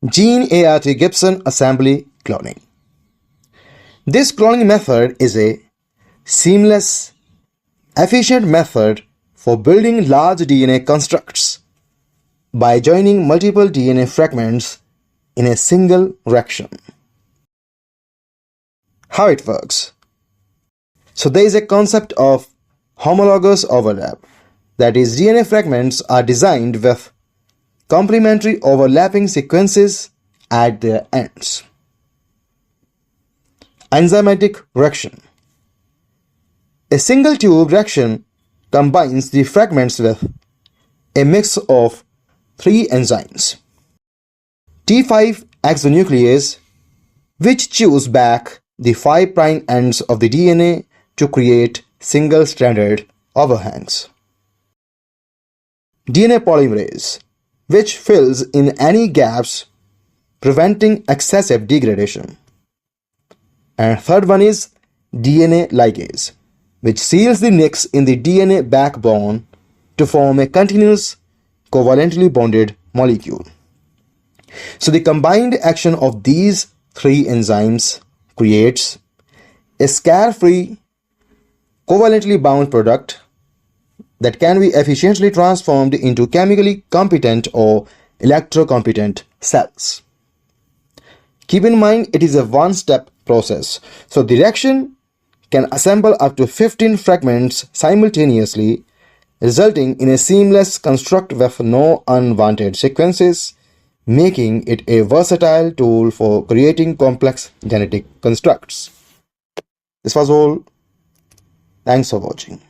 GeneArt Gibson assembly cloning. This cloning method is a seamless, efficient method for building large DNA constructs by joining multiple DNA fragments in a single reaction. How it works? So there is a concept of homologous overlap. That is, DNA fragments are designed with complementary overlapping sequences at their ends. Enzymatic reaction. A single tube reaction combines the fragments with a mix of three enzymes. T5 exonuclease, which chews back the 5' ends of the DNA to create single-stranded overhangs. DNA polymerase, which fills in any gaps, preventing excessive degradation. And third one is DNA ligase, which seals the nicks in the DNA backbone to form a continuous covalently bonded molecule. So the combined action of these three enzymes creates a scare-free covalently bound product that can be efficiently transformed into chemically competent or electrocompetent cells. Keep in mind, it is a one-step process, so the reaction can assemble up to 15 fragments simultaneously, resulting in a seamless construct with no unwanted sequences, making it a versatile tool for creating complex genetic constructs. This was all. Thanks for watching.